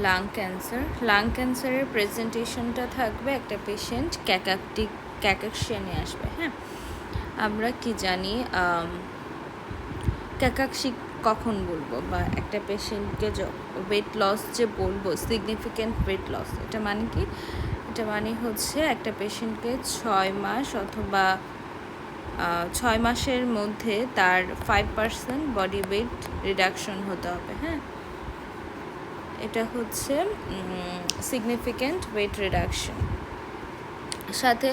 Lung ক্যান্সারের প্রেজেন্টেশনটা থাকবে একটা পেশেন্ট ক্যাকাক্সিয়া আসবে। হ্যাঁ, আমরা কি জানি ক্যাকাক্সি কখন বলবো, বা একটা পেশেন্টকে ওয়েট লস যে বলবো, সিগনিফিক্যান্ট ওয়েট লস, এটা মানে কি? এটা মানে হচ্ছে একটা পেশেন্টকে 6 মাস অথবা 6 মাসের মধ্যে তার 5% বডি ওয়েট রিডাকশন হতে হবে। হ্যাঁ, এটা হচ্ছে সিগনিফিক্যান্ট ওয়েট রিডাকশন। সাথে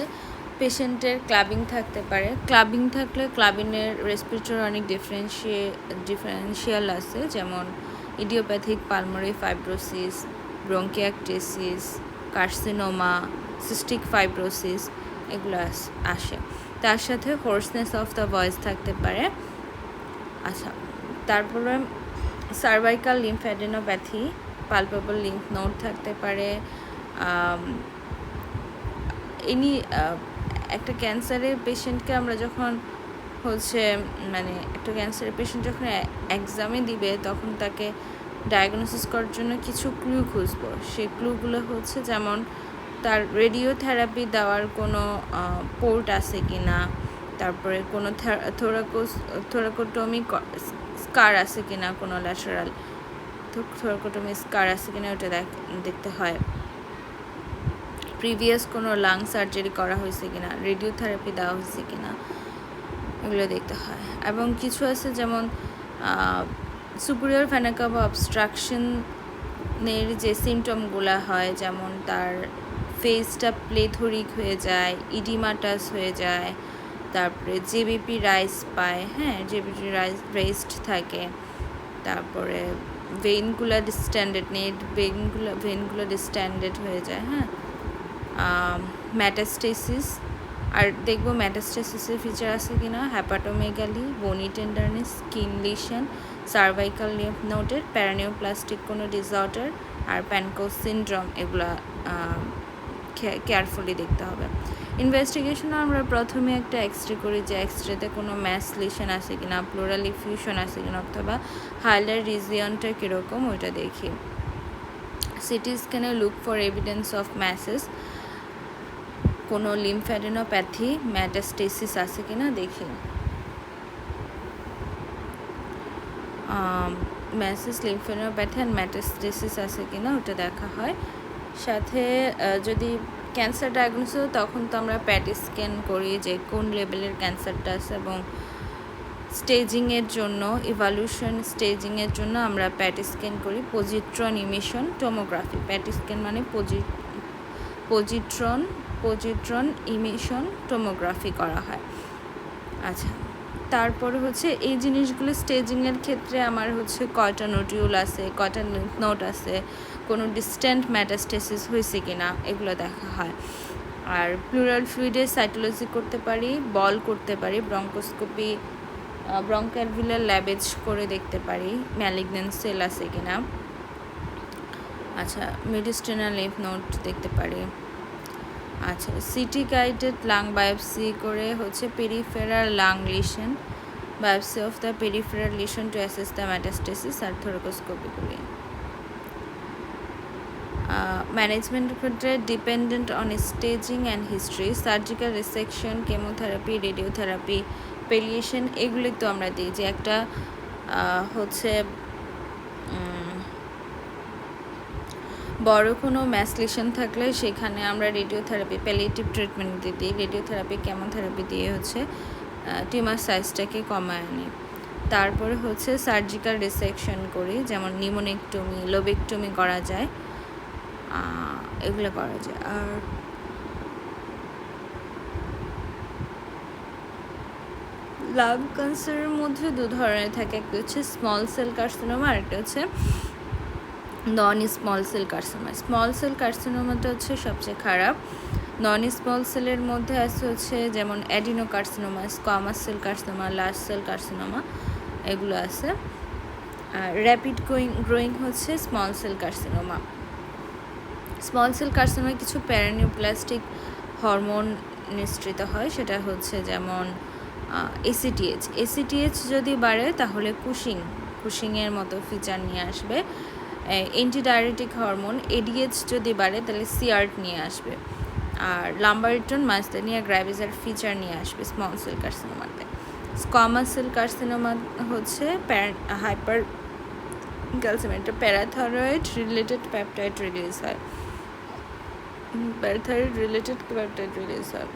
পেশেন্টের ক্লাবিং থাকতে পারে। ক্লাবিং থাকলে ক্লাবিংয়ের রেসপিরেটরি অনেক ডিফারেন্সিয়াল আছে, যেমন idiopathic pulmonary fibrosis, bronchiectasis, carcinoma, cystic fibrosis, এগুলো আসে। তার সাথে হোর্সনেস অফ দ্য ভয়েস থাকতে পারে। আচ্ছা, তারপরে cervical lymphadenopathy, palpable lymph node থাকতে পারে। একটা ক্যান্সারের পেশেন্টকে আমরা যখন মানে একটা ক্যান্সারের পেশেন্ট যখন এক্সামে দিবে, তখন তাকে ডায়াগনোসিস করার জন্য কিছু ক্লু খুঁজবো। সেই ক্লুগুলো হচ্ছে যেমন তার রেডিওথেরাপি দেওয়ার কোনো পোর্ট আছে কি না, তারপরে কোনো থোরাকোটমি স্কার আছে কি না, কোনো ল্যাটারাল থোরাকোটমি স্কার আছে কি না, ওটা দেখতে হয়। প্রিভিয়াস কোনো লাং সার্জারি করা হয়েছে কিনা, রেডিওথেরাপি দেওয়া হয়েছে কিনা, এগুলো দেখতে হয়। এবং কিছু আছে যেমন সুপিরিয়র ভেনা কাভা অবস্ট্রাকশনের যে সিমটমগুলো হয়, যেমন তার ফেসটা প্লেথরিক হয়ে যায়, ইডিমাটাস হয়ে যায়, তারপরে জেবিপি রাইস পায়। হ্যাঁ, জেবিপি রাইসড থাকে। তারপরে ভেইনগুলো ডিস্ট্যান্ডেড হয়ে যায়। হ্যাঁ, ম্যাটাস্টেসিস, আর দেখবো ম্যাটাস্টেসিসের ফিচার আছে কিনা, hepatomegaly, bony tenderness, skin lesion, cervical lymph নোডের প্যারানিওপ্লাস্টিক কোনো ডিসঅর্ডার, আর প্যানকোস সিনড্রোম, এগুলা কেয়ারফুলি দেখতে হবে। ইনভেস্টিগেশনে আমরা প্রথমে একটা এক্সরে করি, যে এক্সরেতে কোনো ম্যাস লিশন আছে কিনা, প্লোরাল ইফিউশন আছে কিনা, অথবা হাইলার রিজিয়নটা কীরকম, ওইটা দেখি। সিটি স্ক্যানে look for evidence of masses, কোনো লিম্ফ্যাডেনোপ্যাথি, ম্যাটাস্টেসিস আছে কিনা দেখি। ম্যাসেস, লিম্ফ্যাডেনোপ্যাথি অ্যান্ড ম্যাটাস্টেসিস আছে কিনা ওটা দেখা হয়। সাথে যদি ক্যান্সার ডায়াগনোসিস, তখন তো আমরা প্যাটি স্ক্যান করি যে কোন লেভেলের ক্যান্সারটা আছে, এবং স্টেজিংয়ের জন্য, ইভালুশন স্টেজিংয়ের জন্য আমরা প্যাটি স্ক্যান করি। Positron emission tomography, patty scan মানে পজিট্রন ইমিশন টোমোগ্রাফি করা হয়। আচ্ছা, তারপরে এই জিনিসগুলো স্টেজিংয়ের ক্ষেত্রে আমার কয়টা নোডিউল আছে, কয়টা লিম্ফ নোড আছে, কোনো ডিস্ট্যান্ট ম্যাটাস্টেসিস হয়েছে কি না, এগুলো দেখা হয়। আর প্লুরাল ফ্লুইডের সাইটোলজি করতে পারি, বল করতে পারি, ব্রঙ্কোস্কোপি, ব্রঙ্কালভিলার ল্যাবেজ করে দেখতে পারি ম্যালিগন্যান্ট সেল আছে কিনা। আচ্ছা, মেডিস্টেনাল লিম্ফ নোড দেখতে পারি। আচ্ছা, সিটি গাইডেড লাং বায়োপসি করে peripheral lung lesion, biopsy of the peripheral lesion to assess the metastasis, আর থোরাকোস্কোপি করি। ম্যানেজমেন্টের ক্ষেত্রে dependent on staging and history, surgical resection, chemotherapy, radiotherapy, palliation, এগুলি তো আমরা দিই। যে একটা বড় কোনো ম্যাসলেশন থাকলে সেখানে আমরা রেডিওথেরাপি, প্যালিয়েটিভ ট্রিটমেন্ট দিই। রেডিওথেরাপি, কেমোথেরাপি দিয়ে টিউমার সাইজটাকে কমায় আনি। তারপরে সার্জিক্যাল রিসেকশন করি, যেমন নিউমোনেক্টমি, লোবেক্টমি করা যায়, এগুলো করা যায়। আর লাং ক্যান্সারের মধ্যে দু ধরনের থাকে, একটা স্মল সেল কার্সিনোমা, আর একটা non small cell carcinoma. Small cell কার্সিনোমাটা সবচেয়ে খারাপ। নন স্মল সেলের মধ্যে আছে যেমন adeno carcinoma, squamous cell carcinoma, large cell carcinoma, এগুলো আছে। আর rapid growing small cell carcinoma. Small cell কার্সিনোমায় কিছু প্যারানিওপ্লাস্টিক হরমোন নিঃসৃত হয়, সেটা যেমন এসিটিএইচ যদি বাড়ে তাহলে কুশিংয়ের মতো ফিচার নিয়ে আসবে। অ্যান্টিডায়ারেটিক হরমোন এডিএইচ যদি বাড়ে তাহলে সিআরট নিয়ে আসবে, আর লাম্বারিটন মাস্তানিয়া গ্র্যাভিস ফিচার নিয়ে আসবে স্মল সেল কার্সিনোমাতে। স্কোয়ামাস সেল কার্সিনোমা হচ্ছে hyper calcium, parathyroid related peptide release হয়, প্যারাথাইরয়েড রিলেটেড পেপটাইড রিলিজ হয়।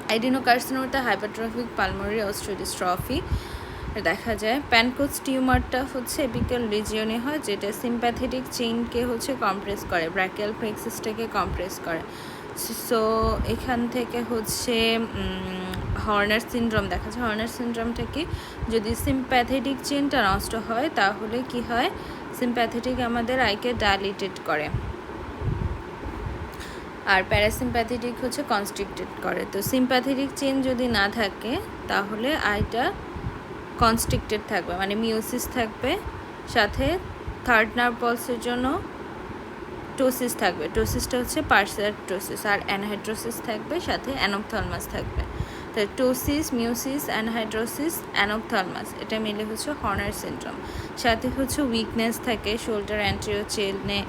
অ্যাডিনোকার্সিনোমাতে হাইপারট্রফিক পালমোনারি অস্টিওডিস্ট্রফি দেখা যায়। প্যানকোজ টিউমারটা হচ্ছে এপিক্যাল রিজিয়নে হয়, যেটা সিম্প্যাথেটিক চেইনকে হচ্ছে কম্প্রেস করে, ব্র্যাকিয়াল প্লেক্সাসটাকে কম্প্রেস করে। সো এখান থেকে হচ্ছে হর্নার সিনড্রোম দেখা যায়। হর্নার সিনড্রোমটা কি, যদি সিম্প্যাথেটিক চেইনটা নষ্ট হয় তাহলে কি হয়, সিম্প্যাথেটিক আমাদের আইকে ডাইলেটেড করে, আর প্যারাসিম্প্যাথেটিক হচ্ছে কনস্ট্রিক্টেড করে। তো সিম্প্যাথেটিক চেইন যদি না থাকে তাহলে আইটা কনস্ট্রিক্টেড থাকবে, মানে মিওসিস থাকবে, সাথে থার্ড নার্ভ পালসের জন্য টোসিস থাকবে। টোসিসটা হচ্ছে পার্সিয়াল টোসিস, আর অ্যানহাইড্রোসিস থাকবে, সাথে অ্যানোপথ্যালমাস থাকবে। তাহলে টোসিস, মিওসিস, অ্যানহাইড্রোসিস, অ্যানোপথ্যালমাস, এটা মিলে হচ্ছে হর্নার সিনড্রোম। সাথে হচ্ছে উইকনেস থাকে, শোল্ডার অ্যান্টেরিয়র চেনে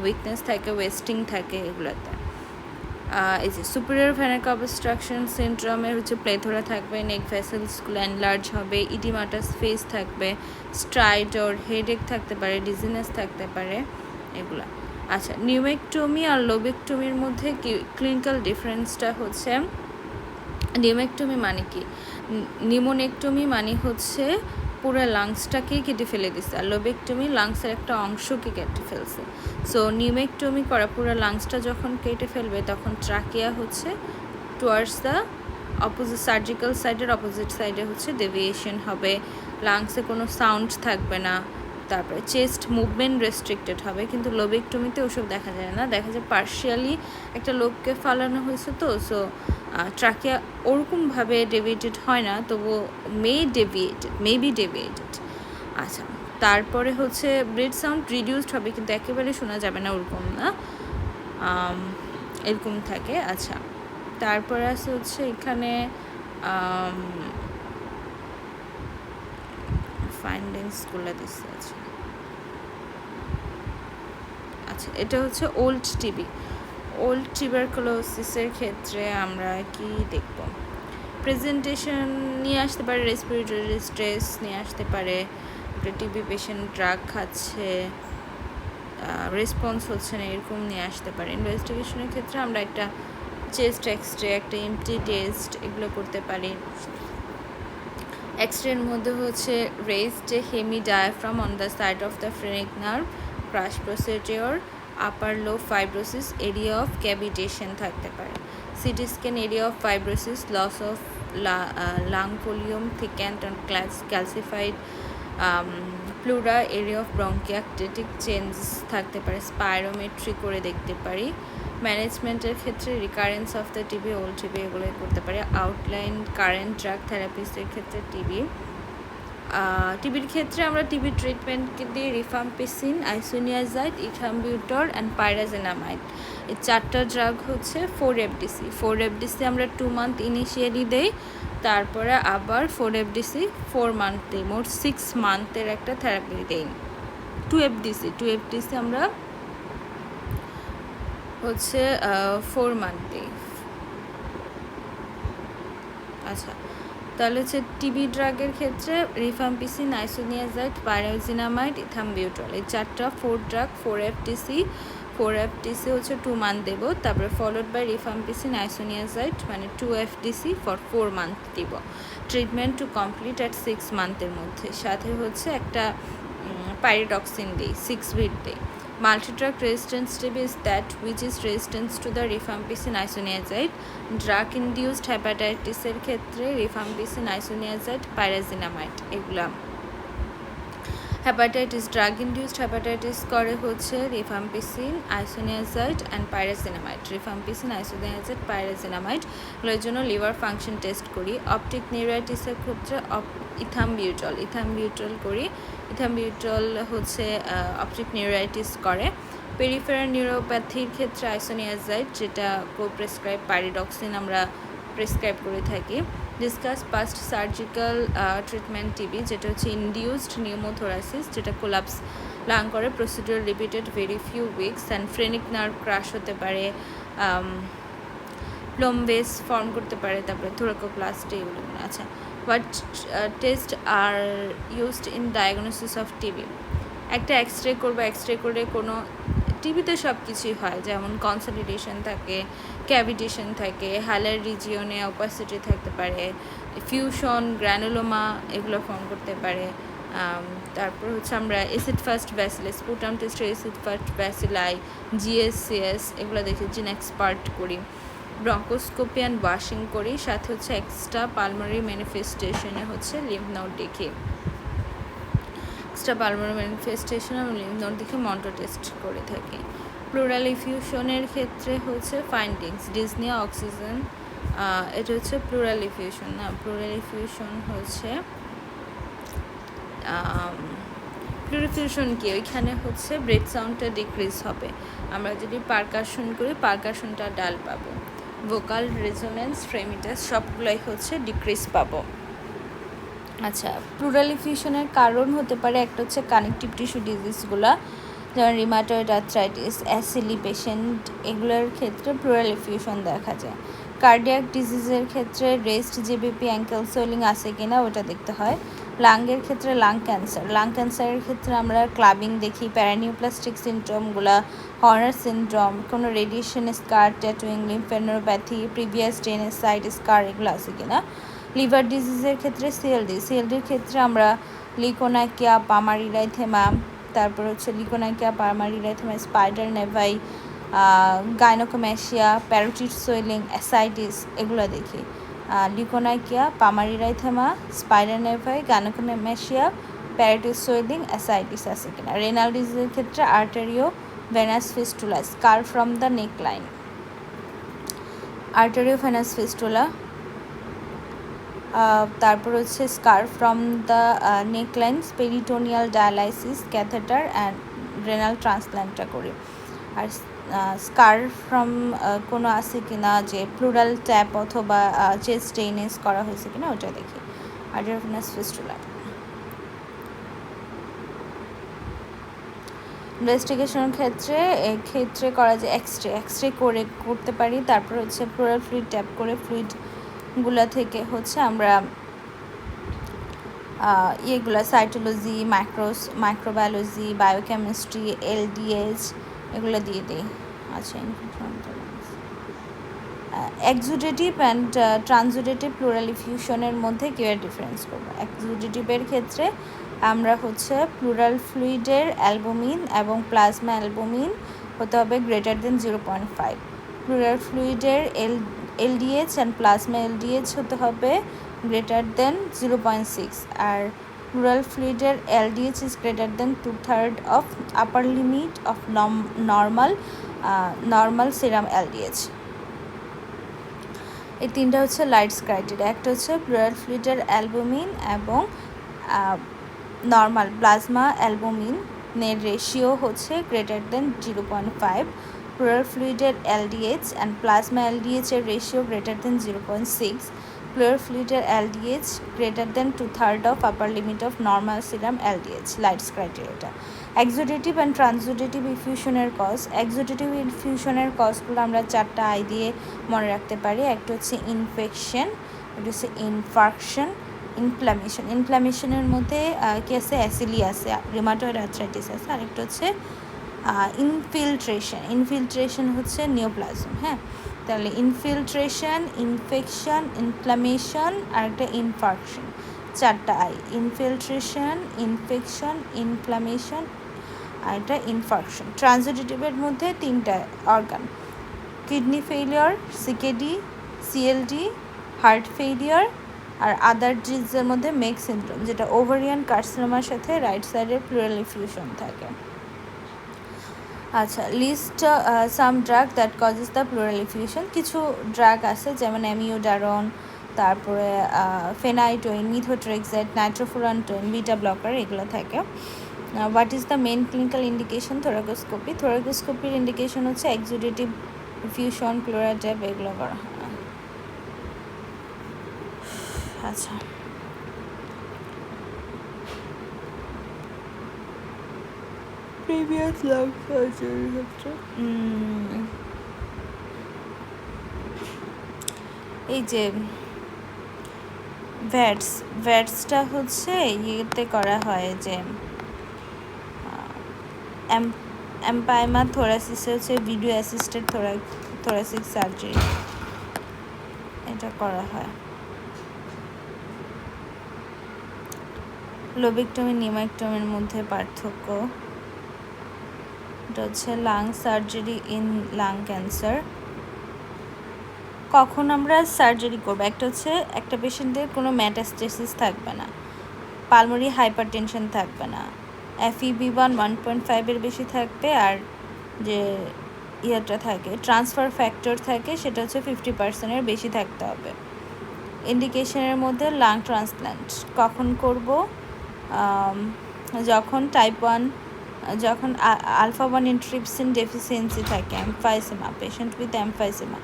উইকনেস থাকে, ওয়েস্টিং থাকে এগুলোতে। এই যে সুপিরিয়র ভেনাস অবস্ট্রাকশন সিনড্রোমের হচ্ছে প্লেথোরা থাকবে, নেক ভেসেলসগুলো এনলার্জ হবে, ইডিমাটাস ফেস থাকবে, স্ট্রাইডর, হেডেক থাকতে পারে, ডিজিনেস থাকতে পারে এগুলো। আচ্ছা, নিউমেকটমি আর লোবেকটমির মধ্যে কি ক্লিনিক্যাল ডিফারেন্সটা হচ্ছে, নিউমেকটমি মানে কি, নিউমোনেকটমি মানে হচ্ছে পুরো লাংসটাকেই কেটে ফেলে দিচ্ছে, আর লোবেকটমি লাংসের একটা অংশকে কেটে ফেলছে। সো নিউমেকটমি করা পুরো লাংসটা যখন কেটে ফেলবে তখন ট্রাকিয়া হচ্ছে টুয়ার্ডস দ্য অপোজিট, সার্জিক্যাল সাইডের অপোজিট সাইডে হচ্ছে ডেভিয়েশন হবে, লাংসে কোনো সাউন্ড থাকবে না, তারপরে চেস্ট মুভমেন্ট রেস্ট্রিক্টেড হবে। কিন্তু লোবেকটমিতে ওসব দেখা যায় না, দেখা যায় পার্শিয়ালি একটা লোককে ফালানো হয়েছে, তো সো ট্রাকিয়া ওরকমভাবে ডেভিয়েটেড হয় না, তবু মেবি ডেভিয়েটেড। আচ্ছা, তারপরে হচ্ছে ব্রেথ সাউন্ড রিডিউসড হবে, কিন্তু একেবারে শোনা যাবে না ওরকম না, এরকম থাকে। আচ্ছা, তারপরে আছে হচ্ছে এখানে ফাইন্ডিংসগুলো দিচ্ছে। আচ্ছা, এটা হচ্ছে ওল্ড টিবি। ওল্ড টিউবারকুলোসিসের ক্ষেত্রে আমরা কি দেখব, প্রেজেন্টেশন নিয়ে আসতে পারে, রেসপিরেটরি স্ট্রেস নিয়ে আসতে পারে, একটা টিবি পেশেন্ট ড্রাগ খাচ্ছে, রেসপন্স হচ্ছে না, এরকম নিয়ে আসতে পারে। ইনভেস্টিগেশনের ক্ষেত্রে আমরা একটা চেস্ট এক্সরে, একটা এমটি টেস্ট এগুলো করতে পারি। এক্সরের মধ্যে হচ্ছে raised hemi diaphragm on the side of the phrenic nerve, crush procedure, upper low fibrosis, area of cavitation থাকতে পারে। CT scan, area of fibrosis, loss of lung volume, thickened and calcified pleura, area of bronchiectatic changes থাকতে পারে। Spirometry করে দেখতে পারি। ম্যানেজমেন্টের ক্ষেত্রে recurrence of the TB, old TB এগুলো করতে পারে। আউটলাইন কারেন্ট ড্রাগ থেরাপিস্টের ক্ষেত্রে টিবির ক্ষেত্রে আমরা টিবি ট্রিটমেন্টকে দিয়ে রিফাম্পিসিন, আইসোনিয়াজাইড, ইথাম্বিউটর অ্যান্ড পাইরাজেনামাইড, এই চারটা ড্রাগ হচ্ছে 4FDC। 4FDC আমরা 2 মান্থ ইনিশিয়ালি দেই, তারপরে আবার 4FDC 4 মান্থ দিই, মোট 6 মান্থের একটা থেরাপি দেই। 2FDC আমরা হচ্ছে 4 মান্থ দিই। আচ্ছা, তাহলে হচ্ছে টিবি ড্রাগের ক্ষেত্রে রিফাম্পিসিন, আইসোনিয়াজাইড, পাইরাজিনামাইড, ইথাম্বিউটল, এই চারটা 4 ড্রাগ 4FDC হচ্ছে 2 মান্থ দেবো, তারপরে ফলোড বাই রিফাম্পিসিন, আইসোনিয়াজাইড মানে 2FDC ফর 4 মান্থ দিব। ট্রিটমেন্ট টু কমপ্লিট অ্যাট 6 মান্থের মধ্যে, সাথে হচ্ছে একটা পাইরিডক্সিন দিই, 6 week দিই। Multi-drug resistance TB is that which is resistance to the rifampicin isoniazide. Drug-induced hepatitis এর ক্ষেত্রে rifampicin isoniazide, pyrazinamide এগুলা। হেপাটাইটিস, ড্রাগ-ইনডিউসড হেপাটাইটিস করে হচ্ছে rifampicin, isoniazid and pyrazinamide. Rifampicin, isoniazid, pyrazinamide এগুলোর জন্য লিভার ফাংশন টেস্ট করি। Optic নিউরাইটিসের ক্ষেত্রে ইথাম্বিউটল করি। ইথাম্বিউটল হচ্ছে অপটিক নিউরাইটিস করে। পেরিফেরাল নিউরোপ্যাথির ক্ষেত্রে আইসোনিয়াজাইড, যেটা প্রেসক্রাইব পাইরিডক্সিন আমরা প্রেসক্রাইব করে থাকি। Discuss past surgical treatment TB, যেটা হচ্ছে ইনডিউসড নিউমোথোরাসিস, যেটা কোলাপস লাং করে procedure repeated very few weeks and phrenic nerve crush হতে পারে, প্লম্বেস ফর্ম করতে পারে, তারপরে থোরাকোপ্লাস্টি এগুলো। আচ্ছা, what test are used in diagnosis of TB? একটা এক্সরে করবো, এক্সরে করে কোনো টিবিতে সব কিছুই হয়, যেমন কনসলিডেশন থাকে, ক্যাভিটেশন থাকে, হালার রিজিয়নে অপাসিটি থাকতে পারে, ফিউশন, গ্র্যানুলোমা এগুলো ফর্ম করতে পারে। তারপর হচ্ছে আমরা এসিড ফার্স্ট ব্যাসিলাস, স্পুটাম টেস্টে এসিড ফার্স্ট ব্যাসিলাই, জিএসসিএস এগুলো দেখে জিন এক্সপার্ট করি, ব্রঙ্কোস্কোপি অ্যান্ড ওয়াশিং করি, সাথে হচ্ছে এক্সট্রা পালমারি ম্যানিফেস্টেশনে হচ্ছে লিম্ফ নোড দেখি, এক্সট্রা পালমারি ম্যানিফেস্টেশন এবং লিম্ফ নোড দেখে মন্টো টেস্ট করে থাকি। প্লুরাল ইফিউশনের ক্ষেত্রে হচ্ছে ফাইন্ডিংস ডিসনিয়া অক্সিজেন, এটা হচ্ছে প্লুরাল ইফিউশন না, প্লুরাল ইফিউশন হচ্ছে প্লুরিফিউশন কি, ওইখানে হচ্ছে ব্রেথ সাউন্ডটা ডিক্রিজ হবে, আমরা যদি পারকাশন করি পারকাশনটা ডাল পাবো, ভোকাল রেজোনেন্স ফ্রেমিটাস সবগুলোই হচ্ছে ডিক্রিজ পাবো। আচ্ছা, প্লুরাল ইফিউশনের কারণ হতে পারে একটা হচ্ছে কানেকটিভ টিস্যু ডিজিজগুলো, যেমন রিমাটয়েড আর্থ্রাইটিস, অ্যাসিলি পেশেন্ট, এগুলোর ক্ষেত্রে প্লুরাল ইফিউশন দেখা যায়। কার্ডিয়াক ডিজিজের ক্ষেত্রে রেস্ট, জিবিপি, অ্যাঙ্কেল সোয়েলিং আছে কিনা ওটা দেখতে হয়। লাংয়ের ক্ষেত্রে লাং ক্যান্সার, লাং ক্যান্সারের ক্ষেত্রে আমরা ক্লাবিং দেখি, প্যারানিউপ্লাস্টিক সিনড্রোমগুলো, হর্নার সিনড্রোম, কোনো রেডিয়েশন স্কার, ট্যাটুইং, লিম্ফেনোপ্যাথি, প্রিভিয়াস ডেনেসাইড স্কার এগুলো আছে কিনা। লিভার ডিজিজের ক্ষেত্রে সিএলডির ক্ষেত্রে আমরা লিকোনাইকিয়া, পামারিরাইথেমা, তারপর হচ্ছে leukonychia, palmar erythema, spider naevi, gynaecomastia, parotid swelling, ascites এগুলো দেখি। Leukonychia, palmar erythema, spider naevi, gynaecomastia, parotid swelling, ascites আছে কিনা। রেনাল ডিজিজের ক্ষেত্রে arterio venous fistula, scar from the neck line, arterio venous fistula, তারপর হচ্ছে scar from the neckline, peritoneal dialysis, catheter and renal ট্রান্সপ্ল্যান্টটা করি। আর স্কার ফ্রম কোনো আছে কিনা যে প্লুরাল ট্যাপ অথবা চেস্ট ড্রেনেজ করা হয়েছে কিনা ওটা দেখি। আর্টেরিও ভেনাস ফিস্টুলা ইনভেস্টিগেশনের ক্ষেত্রে করা যায় এক্সরে করতে পারি। তারপর হচ্ছে প্লুরাল ফ্লুইড ট্যাপ করে ফ্লুইডগুলো থেকে হচ্ছে আমরা ইয়েগুলো সাইটোলজি, মাইক্রোবায়োলজি, বায়োকেমিস্ট্রি, এলডিএস এগুলো দিয়ে দিই। আচ্ছা, এক্সুডেটিভ অ্যান্ড ট্রান্সুডেটিভ প্লুরাল ইফিউশনের মধ্যে কী ডিফারেন্স করবো? এক্সুডেটিভের ক্ষেত্রে আমরা হচ্ছে প্লুরাল ফ্লুইডের অ্যালবুমিন এবং প্লাজমা অ্যালবুমিন হতে হবে গ্রেটার দেন 0.5, প্লুরাল ফ্লুইডের এলডিএইচ অ্যান্ড প্লাজমা এলডিএইচ হতে হবে গ্রেটার দেন 0.6, আর প্লুরাল ফ্লুইডের LDH is greater than 2/3 of upper limit of normal serum LDH. এই তিনটা হচ্ছে লাইটস ক্রাইটেরিয়া। একটা হচ্ছে প্লুরাল ফ্লুইডের অ্যালবুমিন এবং নর্মাল প্লাজমা অ্যালবুমিনের রেশিও হচ্ছে গ্রেটার দেন 0.5, প্লুরাল ফ্লুইডের এলডিএইচ অ্যান্ড প্লাজমা এলডিএইচের রেশিও গ্রেটার দেন 0.6, প্লুরাল ফ্লুইডের LDH greater than 2/3 of upper limit of normal serum LDH, Light's ক্রাইটেরিয়াটা। এক্সুডেটিভ অ্যান্ড ট্রান্সুডেটিভ ইফিউশনের কজ, এক্সুডেটিভ ইনফিউশনের কজগুলো আমরা 4টা আই দিয়ে মনে রাখতে পারি। একটা হচ্ছে ইনফেকশন, একটা হচ্ছে ইনফার্কশন, ইনফ্লামেশনের মধ্যে কি আছে, অ্যাসিলি আছে, রিমাটয়েড আর্থ্রাইটিস আছে, আরেকটা হচ্ছে ইনফিল্ট্রেশন হচ্ছে নিওপ্লাজম। হ্যাঁ, তাহলে ইনফিল্ট্রেশন, ইনফেকশন, ইনফ্লামেশন আর একটা ইনফার্কশন, 4টা আই। ইনফিল্ট্রেশন, ইনফেকশন, ইনফ্লামেশন আর একটা ইনফার্কশন। ট্রান্সুডেটিভের মধ্যে 3টা organ, kidney failure, CKD, CLD, heart failure আর আদার ডিজিজের মধ্যে মেক সিনড্রোম, যেটা ওভারিয়ান কার্সিনোমার সাথে রাইট সাইডের প্লুরাল ইফিউশন থাকে। আচ্ছা, list some drug that causes the pleural effusion. কিছু ড্রাগ আছে যেমন অ্যামিওডারন, তারপরে phenytoin, methotrexate, nitrofurantoin, beta blocker এগুলো থাকে। What is the main clinical indication? Thoracoscopy. থোরাকোস্কোপির ইন্ডিকেশন হচ্ছে এক্সুডেটিভ ইফিউশন, প্লুরাল ট্যাপ এগুলো করা হয়। আচ্ছা, প্রিভিয়াস লাং সার্জারি হচ্ছে এই যে ভ্যাটসটা হচ্ছে ইয়েতে করা হয় যে এম্পাইমা থোরাসিস হচ্ছে ভিডিও অ্যাসিস্টেড থোরাসিক সার্জারি, এটা করা হয়। লোবেক্টমি নিউমেক্টমির মধ্যে পার্থক্য, এটা হচ্ছে lung surgery in lung cancer. কখন আমরা সার্জারি করবো, একটা হচ্ছে একটা পেশেন্টের কোনো ম্যাটাস্টেসিস থাকবে না, পালমোনারি হাইপারটেনশন থাকবে না, FEV1 1.5 বেশি থাকবে, আর যে ইয়েটা থাকে ট্রান্সফার ফ্যাক্টর থাকে সেটা হচ্ছে 50% বেশি থাকতে হবে। ইন্ডিকেশনের মধ্যে লাং ট্রান্সপ্ল্যান্ট কখন করব, যখন টাইপ 1 যখন alpha-1 antitrypsin ডেফিসিয়েন্সি থাকে, emphysema, patient with emphysema,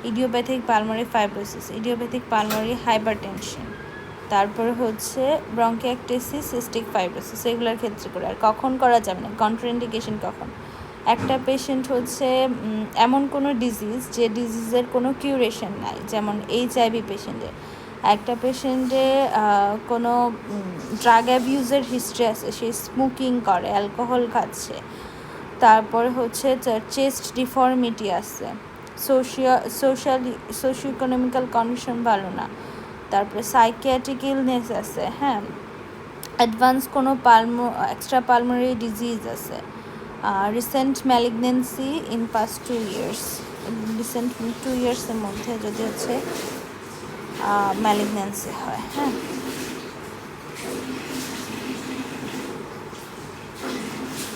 idiopathic pulmonary fibrosis, idiopathic pulmonary hypertension, তারপরে হচ্ছে ব্রঙ্কিয়াকটেসিস, সিস্টিক ফাইব্রোসিস, এগুলোর ক্ষেত্রে করে। আর কখন করা যাবে না, কন্ট্রাইন্ডিকেশন কখন, একটা পেশেন্ট হচ্ছে এমন কোনো ডিজিজ যে ডিজিজের কোনো কিউরেশন নাই, যেমন HIV পেশেন্টের, একটা পেশেন্টে কোনো ড্রাগ অ্যাবিউজের হিস্ট্রি আছে, সে স্মোকিং করে, অ্যালকোহল খাচ্ছে, তারপরে হচ্ছে চেস্ট ডিফর্মিটি আছে, সোশিও ইকোনমিক্যাল কন্ডিশন ভালো না, তারপরে সাইকিয়াট্রিক ইলনেস আছে, হ্যাঁ, অ্যাডভান্স কোনো এক্সট্রা পালমোনারি ডিজিজ আছে, recent malignancy in past 2 years, recent 2 yearsের মধ্যে যদি হচ্ছে ম্যালিগনেন্সি হয়, হ্যাঁ,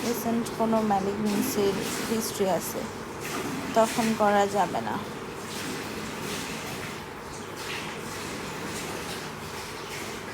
রিসেন্ট কোনো ম্যালিগনেন্সির হিস্ট্রি আছে, তখন করা যাবে না।